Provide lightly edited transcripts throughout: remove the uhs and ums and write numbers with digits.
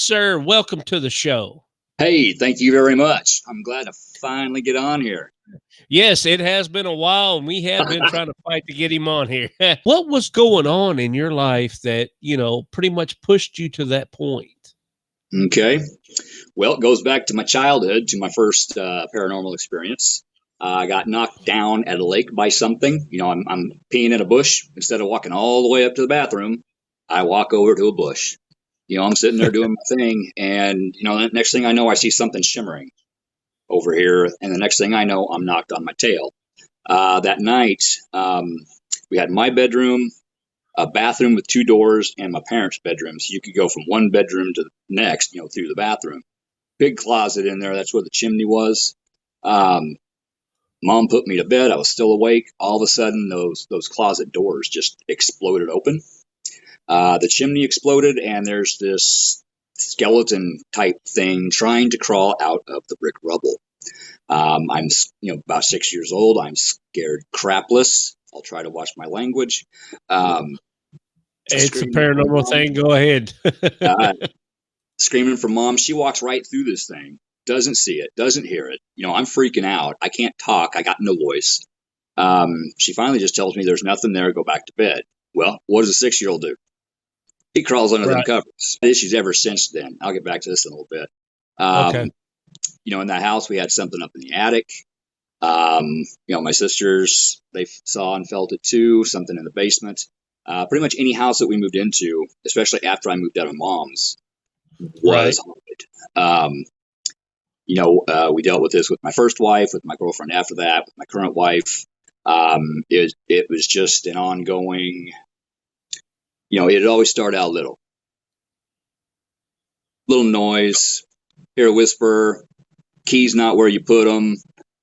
sir. Welcome to the show. Hey, thank you very much. I'm glad to finally get on here. Yes, it has been a while, and we have been trying to fight to get him on here. What was going on in your life that, pretty much pushed you to that point? Okay. Well, it goes back to my childhood, to my first paranormal experience. I got knocked down at a lake by something. I'm peeing in a bush. Instead of walking all the way up to the bathroom, I walk over to a bush. I'm sitting there doing my thing, and the next thing I know, I see something shimmering over here, and the next thing I know, I'm knocked on my tail. That night, we had my bedroom, a bathroom with two doors, and my parents' bedroom. So you could go from one bedroom to the next, through the bathroom. Big closet in there. That's where the chimney was. Mom put me to bed. I was still awake. All of a sudden, those closet doors just exploded open. The chimney exploded, and there's this skeleton type thing trying to crawl out of the brick rubble. I'm about 6 years old. I'm scared crapless. I'll try to watch my language. It's a paranormal thing. Go ahead. Screaming for mom. She walks right through this thing. Doesn't see it. Doesn't hear it. I'm freaking out. I can't talk. I got no voice. She finally just tells me there's nothing there. Go back to bed. Well, what does a 6-year-old do? He crawls under them covers. Issues ever since then. I'll get back to this in a little bit. Okay. In that house, we had something up in the attic. My sisters, they saw and felt it too. Something in the basement. Pretty much any house that we moved into, especially after I moved out of mom's, was haunted. We dealt with this with my first wife, with my girlfriend after that, with my current wife. It was just an ongoing. It always started out little noise, hear a whisper, keys not where you put them.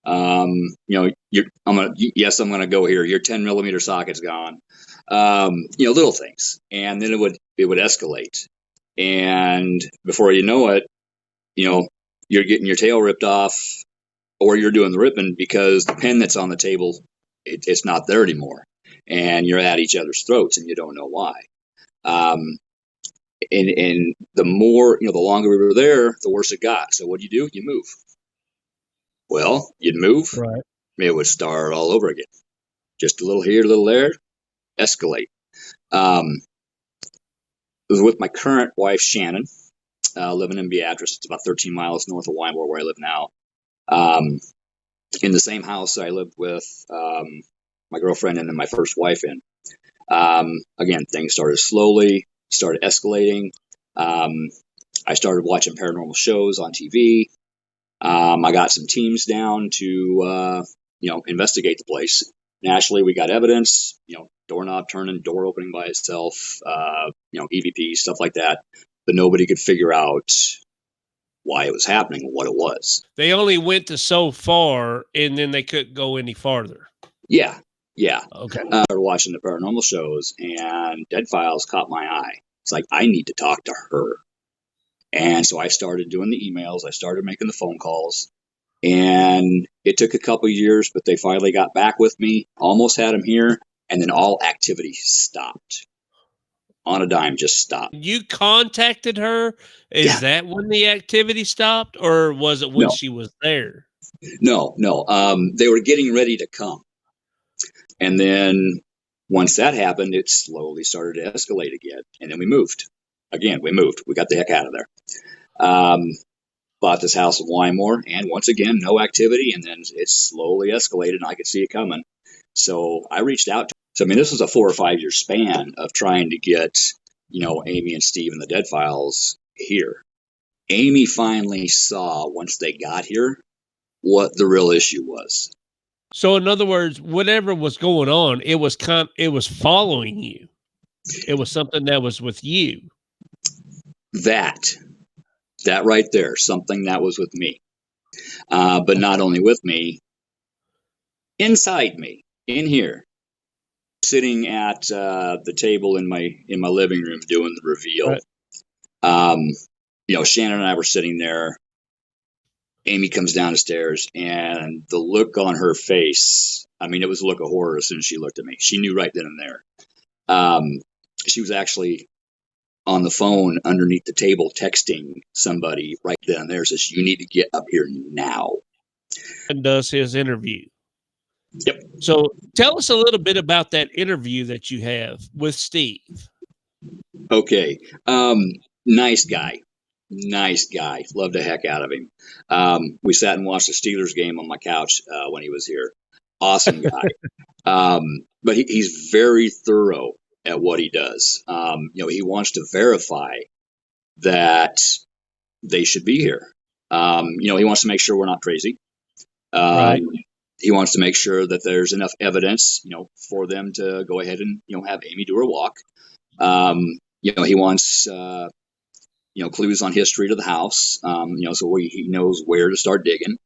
I'm gonna go here. Your 10mm socket's gone. Little things, and then it would escalate, and before you know it, you're getting your tail ripped off, or you're doing the ripping because the pen that's on the table, it's not there anymore, and you're at each other's throats, and you don't know why. And the more, the longer we were there, the worse it got. So what do? You move. Well, you'd move. Right. It would start all over again. Just a little here, a little there, escalate. It was with my current wife, Shannon, living in Beatrice. It's about 13 miles north of Wymore, where I live now. In the same house I lived with my girlfriend and then my first wife in. Again, things started escalating. I started watching paranormal shows on TV. I got some teams down to, investigate the place. Nationally, we got evidence, doorknob turning, door opening by itself, EVP, stuff like that. But nobody could figure out why it was happening and what it was. They only went to so far, and then they couldn't go any farther. Yeah. Okay. I started watching the paranormal shows, and Dead Files caught my eye. It's like, I need to talk to her. And so I started doing the emails. I started making the phone calls. And it took a couple of years, but they finally got back with me. Almost had them here. And then all activity stopped. On a dime, just stopped. You contacted her? Is that when the activity stopped? Or was it when she was there? No. They were getting ready to come. And then once that happened, it slowly started to escalate again. And then we moved. We got the heck out of there. Bought this house in Wymore, and once again, no activity, and then it slowly escalated, and I could see it coming. So I reached out to her. So, this was a 4 or 5 year span of trying to get, Amy and Steve and the Dead Files here. Amy finally saw, once they got here, what the real issue was. So, in other words, whatever was going on, it was following you. It was something that was with you. That right there, something that was with me. But not only with me, inside me, in here, sitting at the table in my living room doing the reveal. Right. Shannon and I were sitting there. Amy comes down the stairs, and the look on her face, it was a look of horror as soon as she looked at me. She knew right then and there. She was actually on the phone underneath the table texting somebody right then and there, says, "You need to get up here now." And does his interview. Yep. So tell us a little bit about that interview that you have with Steve. Okay. Nice guy. Nice guy. Loved the heck out of him. We sat and watched the Steelers game on my couch when he was here. Awesome guy. But he's very thorough at what he does. He wants to verify that they should be here. He wants to make sure we're not crazy. Right. He wants to make sure that there's enough evidence, for them to go ahead and, have Amy do her walk. He wants, clues on history to the house, so he knows where to start digging.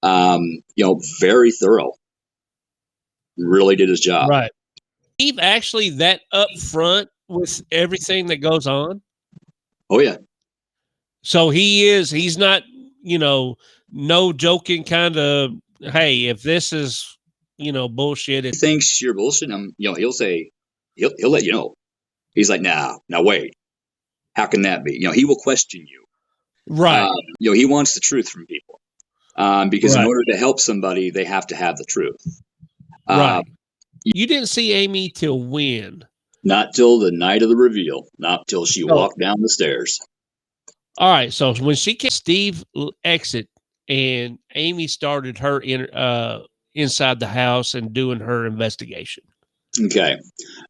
Very thorough. Really did his job. Right. Steve actually that upfront with everything that goes on. Oh yeah. So he's not, no joking kind of, hey, if this is, bullshit. He thinks you're bullshitting him, he'll say, he'll let you know. He's like, now wait, how can that be? He will question you. Right. He wants the truth from people. Because Right. in order to help somebody, they have to have the truth. Right. You didn't see Amy till when? Not till the night of the reveal. Not till she walked down the stairs. All right. So when she came, Steve exit and Amy started her inside the house and doing her investigation. Okay.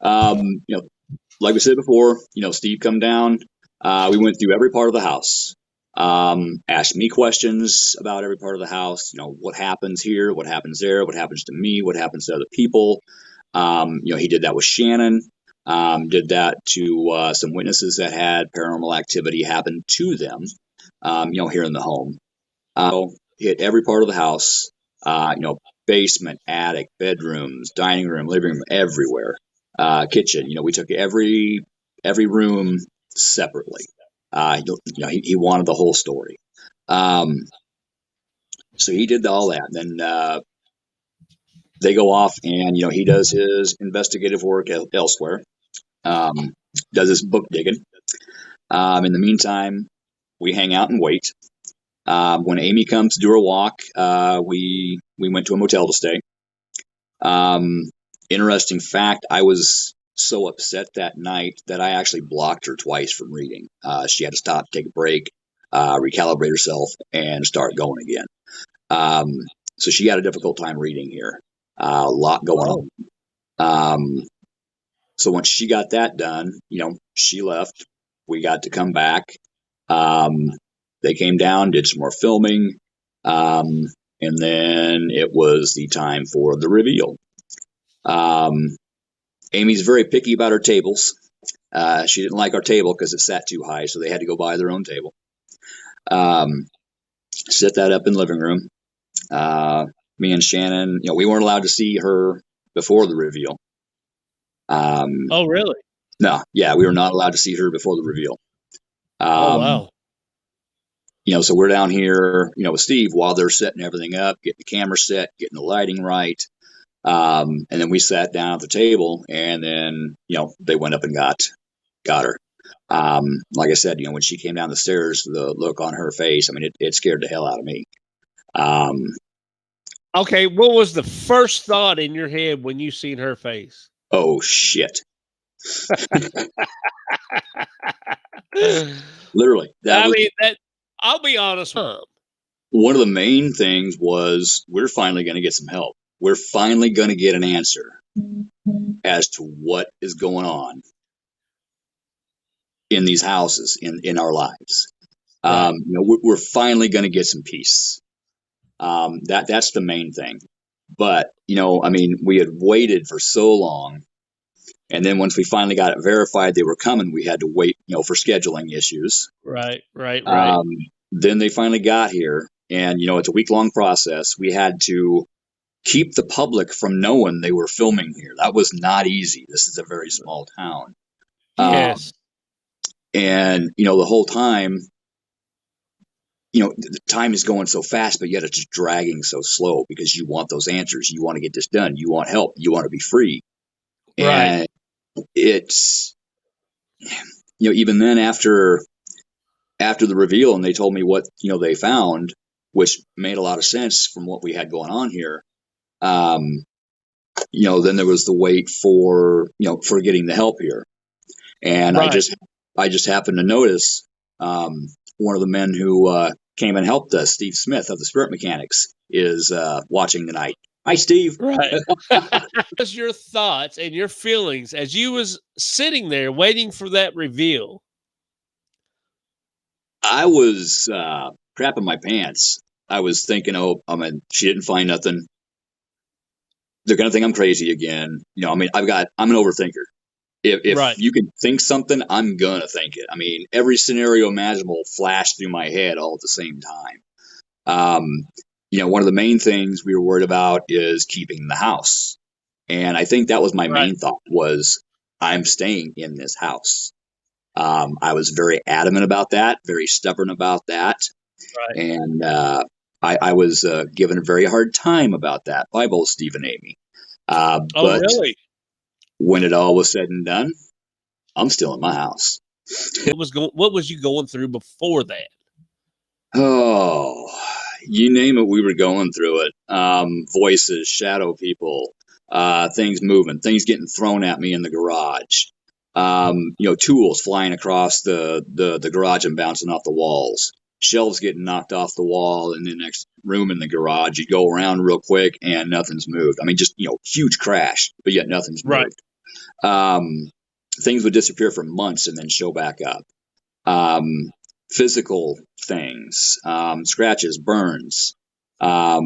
Like we said before, Steve come down. We went through every part of the house. Asked me questions about every part of the house. What happens here? What happens there? What happens to me? What happens to other people? He did that with Shannon. Did that to some witnesses that had paranormal activity happen to them, here in the home. Hit every part of the house, basement, attic, bedrooms, dining room, living room, everywhere. Kitchen, we took every room separately. He wanted the whole story. So he did all that. Then they go off and, he does his investigative work elsewhere. Does his book digging. In the meantime, we hang out and wait. When Amy comes to do her walk, we went to a motel to stay. Interesting fact, I was so upset that night that I actually blocked her twice from reading. She had to stop, take a break, recalibrate herself, and start going again. So she had a difficult time reading here. A lot going on. So once she got that done, she left. We got to come back. They came down, did some more filming, and then it was the time for the reveal. Amy's very picky about her tables. She didn't like our table because it sat too high, so they had to go buy their own table. Set that up in the living room. Me and Shannon, we weren't allowed to see her before the reveal. Oh, really? No, yeah, we were not allowed to see her before the reveal. Oh, wow. So we're down here, with Steve while they're setting everything up, getting the camera set, getting the lighting right. And then we sat down at the table, and then, they went up and got her. Like I said, when she came down the stairs, the look on her face, it scared the hell out of me. Okay, what was the first thought in your head when you seen her face? Oh, shit. Literally. I'll be honest. One of the main things was we're finally going to get some help. We're finally going to get an answer as to what is going on in these houses, in our lives. Right. We're finally going to get some peace. That's the main thing. But, we had waited for so long. And then once we finally got it verified they were coming, we had to wait, for scheduling issues. Right. Then they finally got here. And, it's a week-long process. We had to keep the public from knowing they were filming here. That was not easy. This is a very small town. Yes. And, the whole time, the time is going so fast, but yet it's just dragging so slow because you want those answers. You want to get this done. You want help. You want to be free. Right. And it's, even then after the reveal and they told me what, they found, which made a lot of sense from what we had going on here. Then there was the wait for getting the help here. And Right. I just happened to notice, one of the men who came and helped us, Steve Smith of the Spirit Mechanics, is watching tonight. Hi, Steve. Right. What's your thoughts and your feelings as you was sitting there waiting for that reveal? I was crapping my pants. I was thinking, oh, she didn't find nothing. They're gonna think I'm crazy again. I'm an overthinker. If Right. you can think something, I'm gonna think it. Every scenario imaginable flashed through my head all at the same time. One of the main things we were worried about is keeping the house. And I think that was my Right. main thought was I'm staying in this house. I was very adamant about that, very stubborn about that. Right. And I was given a very hard time about that by both Steve and Amy. Oh, But really? when it all was said and done, I'm still in my house. What was you going through before that? Oh, you name it, we were going through it. Voices, shadow people, things moving, things getting thrown at me in the garage. Tools flying across the garage and bouncing off the walls. Shelves getting knocked off the wall in the next room in the garage. You go around real quick and nothing's moved. Just, huge crash, but yet nothing's Right. moved. Things would disappear for months and then show back up. Physical things, scratches, burns. I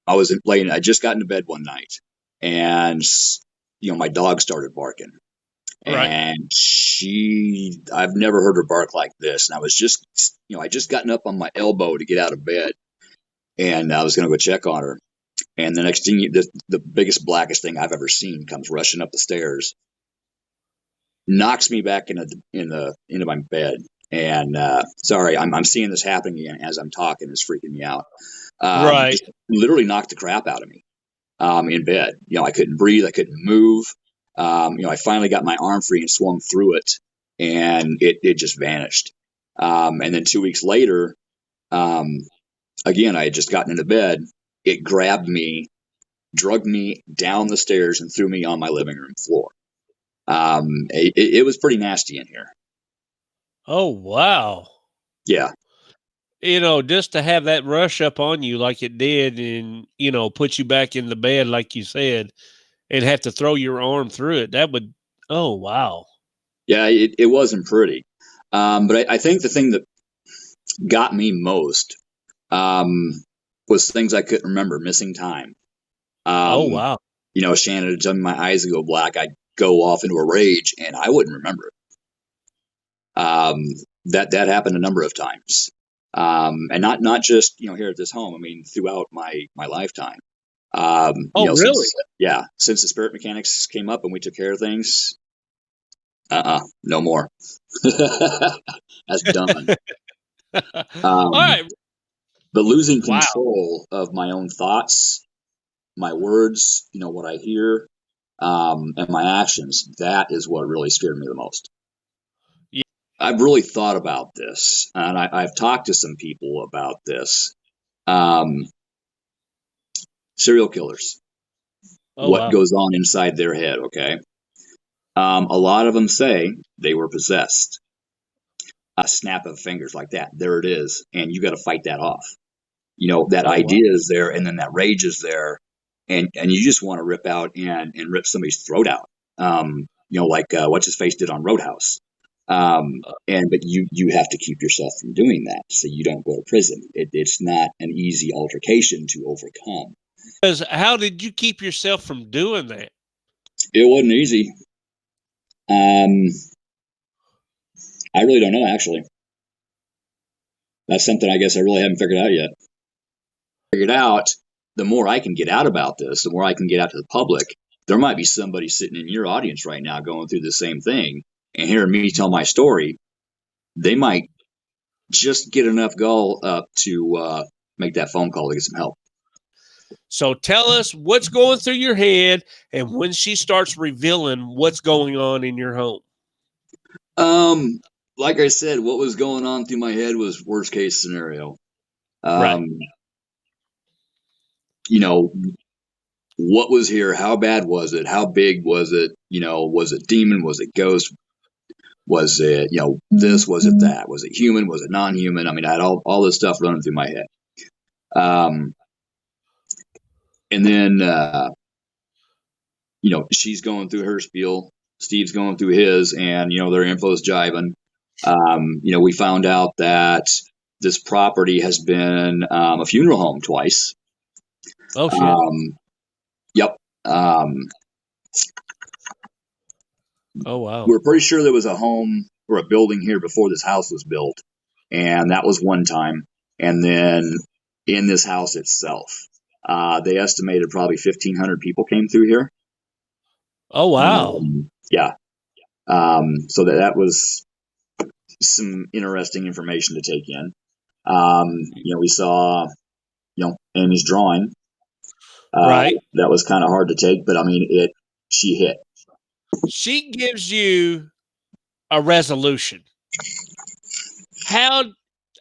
was laying. I just got into bed one night, and my dog started barking, Right. and I've never heard her bark like this. And I was just, I just gotten up on my elbow to get out of bed, and I was going to go check on her. And the next thing, the biggest, blackest thing I've ever seen comes rushing up the stairs, knocks me back into my bed. And sorry, I'm seeing this happening again as I'm talking. It's freaking me out. Right. Just literally knocked the crap out of me in bed. I couldn't breathe. I couldn't move. I finally got my arm free and swung through it, and it just vanished. And then 2 weeks later, again, I had just gotten into bed. It grabbed me, drugged me down the stairs, and threw me on my living room floor. It was pretty nasty in here. Oh, wow. Yeah. Just to have that rush up on you like it did and, put you back in the bed, like you said, and have to throw your arm through it. That would, oh, wow. Yeah, it wasn't pretty. But I think the thing that got me most was things I couldn't remember, missing time. Oh, wow. Shannon had done my eyes would go black. I'd go off into a rage, and I wouldn't remember it. That happened a number of times, and not just here at this home. Throughout my lifetime. Oh, really? Since the Spirit Mechanics came up and we took care of things, no more. That's done. All right. But losing Wow. control of my own thoughts, my words, what I hear, and my actions, that is what really scared me the most. Yeah. I've really thought about this, and I've talked to some people about this. Serial killers. Oh, What wow. goes on inside their head, okay? A lot of them say they were possessed. A snap of fingers like that, there it is, and you got to fight that off. That Oh, wow. idea is there, and then that rage is there, and you just want to rip out and rip somebody's throat out. Like what's his face did on Roadhouse. But you have to keep yourself from doing that so you don't go to prison. It's not an easy altercation to overcome. How did you keep yourself from doing that? It wasn't easy. I really don't know, actually. That's something I guess I really haven't figured out yet. Figured out, the more I can get out about this, the more I can get out to the public. There might be somebody sitting in your audience right now going through the same thing and hearing me tell my story. They might just get enough gall up to make that phone call to get some help. So tell us what's going through your head and when she starts revealing what's going on in your home. Um, like I said, what was going on through my head was worst case scenario. Right. Um, you know, what was here? How bad was it? How big was it? Was it demon? Was it ghost? Was it, this? Was it that? Was it human? Was it non-human? I mean, I had all this stuff running through my head. Um, and then, she's going through her spiel. Steve's going through his, and, their info's jiving. We found out that this property has been a funeral home twice. Oh shit. Um, yep. Um, Oh wow. we're pretty sure there was a home or a building here before this house was built, and that was one time. And then in this house itself, they estimated probably 1,500 people came through here. Oh wow. Yeah. So that was some interesting information to take in. We saw, Amy's drawing. Right. That was kind of hard to take, but I mean, she hit. She gives you a resolution. How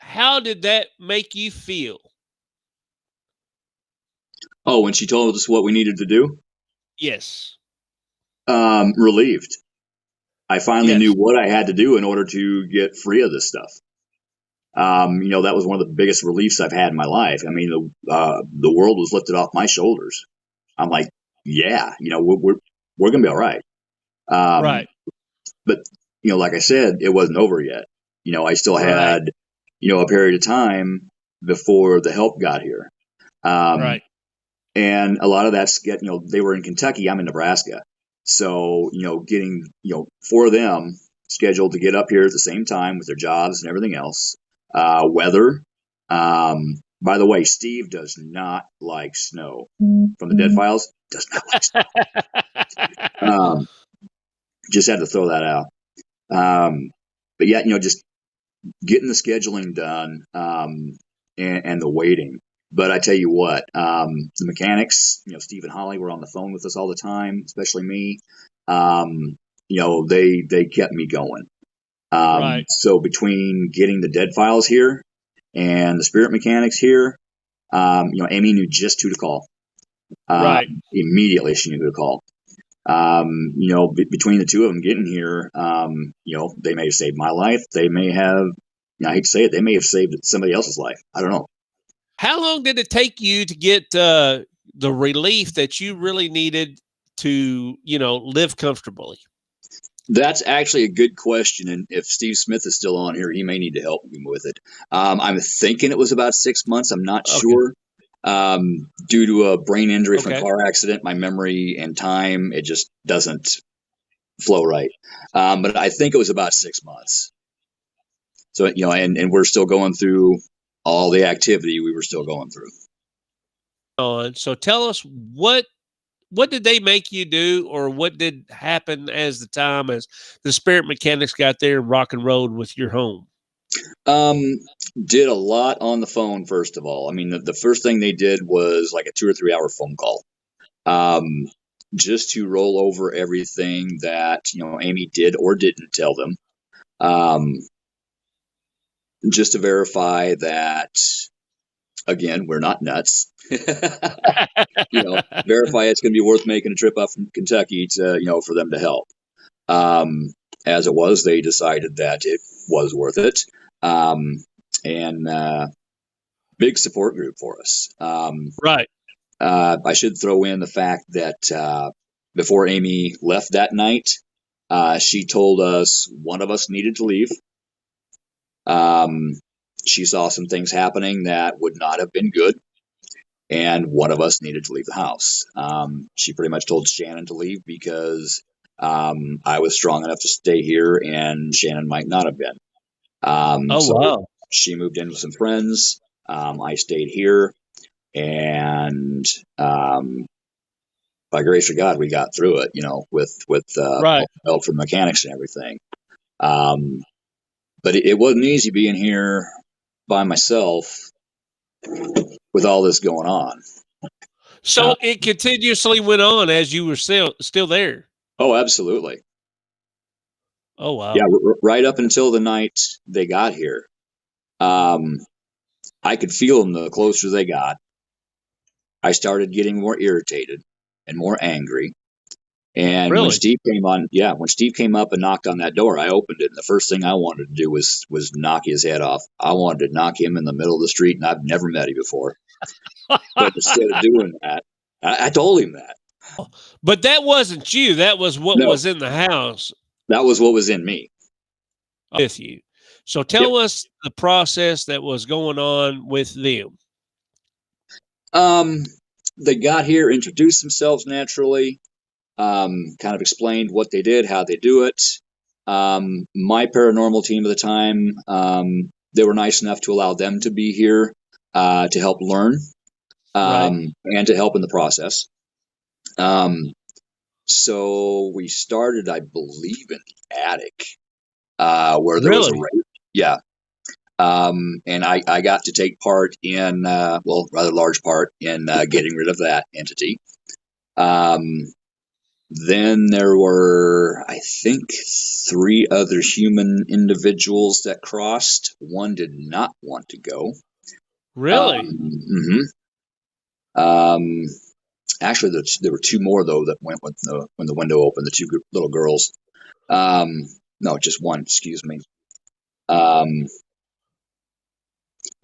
how did that make you feel? Oh, when she told us what we needed to do, Yes. relieved. I finally knew Yes. what I had to do in order to get free of this stuff. That was one of the biggest reliefs I've had in my life. I mean, the world was lifted off my shoulders. I'm like, yeah, we're gonna be all right. Um, Right. but like I said, it wasn't over yet. I still Right. had a period of time before the help got here. Um, Right. and a lot of that's they were in Kentucky. I'm in Nebraska, so getting for them scheduled to get up here at the same time with their jobs and everything else. Weather. By the way, Steve does not like snow. From the Dead Files, does not like snow. Just had to throw that out. But yeah, just getting the scheduling done, and the waiting. But I tell you what, the mechanics, Steve and Holly were on the phone with us all the time, especially me. They kept me going. Right. So between getting the Dead Files here and the Spirit Mechanics here, Amy knew just who to call. Right. Immediately, she knew who to call. Between the two of them getting here, they may have saved my life. They may have, I hate to say it, they may have saved somebody else's life. I don't know. How long did it take you to get the relief that you really needed to, live comfortably? That's actually a good question. And if Steve Smith is still on here, he may need to help me with it. I'm thinking it was about 6 months. I'm not Okay. sure. Due to a brain injury from a Okay. car accident, my memory and time, it just doesn't flow right. But I think it was about 6 months. So, and we're still going through all the activity we were still going through. On. So tell us what did they make you do, or what did happen as the spirit mechanics got there and rock and rolled with your home? Um, did a lot on the phone, first of all. I mean, the first thing they did was like a 2 or 3 hour phone call. Um, just to roll over everything that, Amy did or didn't tell them. Um, just to verify that, again, we're not nuts. Verify it's going to be worth making a trip up from Kentucky to, for them to help. Um, as it was, they decided that it was worth it. Um, and big support group for us. Right. I should throw in the fact that before Amy left that night, she told us one of us needed to leave. She saw some things happening that would not have been good, and one of us needed to leave the house. She pretty much told Shannon to leave because I was strong enough to stay here, and Shannon might not have been. Oh So wow. she moved in with some friends. I stayed here, and by grace of God, we got through it. With Right. help from mechanics and everything. Um, but it wasn't easy being here by myself with all this going on. So it continuously went on as you were still there. Oh, absolutely. Oh, Yeah, wow. right up until the night they got here. Um, I could feel them the closer they got. I started getting more irritated and more angry. And when Really? Steve came on, yeah, when Steve came up and knocked on that door, I opened it. And the first thing I wanted to do was knock his head off. I wanted to knock him in the middle of the street, and I've never met him before. But instead of doing that, I told him that. But that wasn't you. That was what No, was in the house that was what was in me. with you. So Yep. tell us the process that was going on with them. Um, they got here, introduced themselves naturally, kind of explained what they did, how they do it. My paranormal team at the time, they were nice enough to allow them to be here to help learn Right. and to help in the process. Um, so we started, I believe, in the attic where there was a Really? race. Yeah. And I got to take part in, well, rather large part in getting rid of that entity. Um, Then there were, I think, three other human individuals that crossed. One did not want to go. Really? Mhm. um, Actually, there were two more though that went when the window opened. The two little girls. No, just one. Excuse me. Um,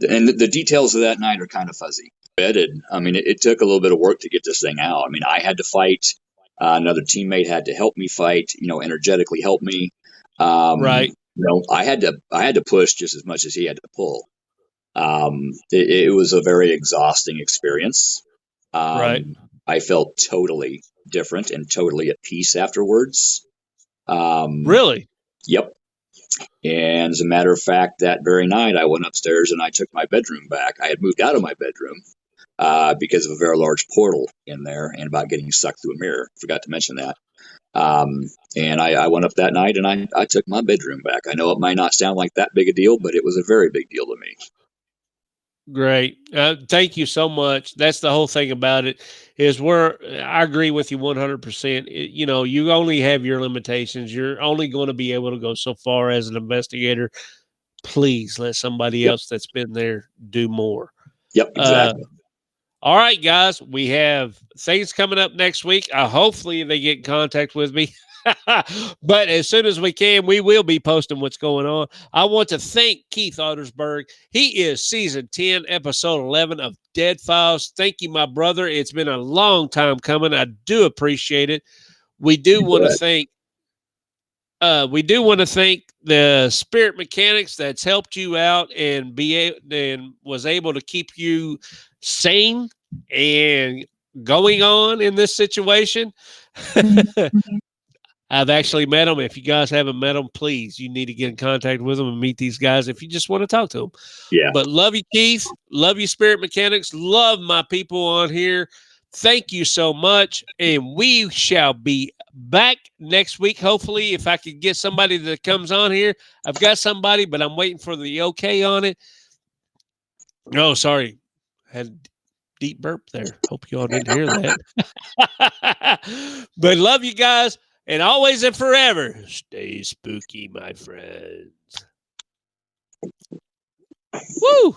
and the details of that night are kind of fuzzy. I mean, it took a little bit of work to get this thing out. I mean, I had to fight. Another teammate had to help me fight. Energetically help me. Right. I had to push just as much as he had to pull. It was a very exhausting experience. Right. I felt totally different and totally at peace afterwards. Um, Really? yep. And as a matter of fact, that very night I went upstairs and I took my bedroom back. I had moved out of my bedroom because of a very large portal in there and about getting sucked through a mirror. Forgot to mention that. And I went up that night and I took my bedroom back. I know it might not sound like that big a deal, but it was a very big deal to me. Great. Thank you so much. That's the whole thing about it is where I agree with you 100%. You only have your limitations. You're only going to be able to go so far as an investigator. Please let somebody Yep. else that's been there do more. Yep. Uh, Exactly. all right, guys, we have things coming up next week. Hopefully they get in contact with me. But as soon as we can, we will be posting what's going on. I want to thank Keith Ottersburg. He is season 10, episode 11 of Dead Files. Thank you, my brother. It's been a long time coming. I do appreciate it. We do want to Good. thank the spirit mechanics that's helped you out and was able to keep you sane and going on in this situation. I've actually met them. If you guys haven't met them, please, you need to get in contact with them and meet these guys if you just want to talk to them. Yeah. But love you, Keith. Love you, Spirit Mechanics. Love my people on here. Thank you so much. And we shall be back next week. Hopefully, if I could get somebody that comes on here. I've got somebody, but I'm waiting for the okay on it. No, sorry. Had a deep burp there. Hope you all didn't hear that. But love you guys. And always and forever, stay spooky, my friends. Woo!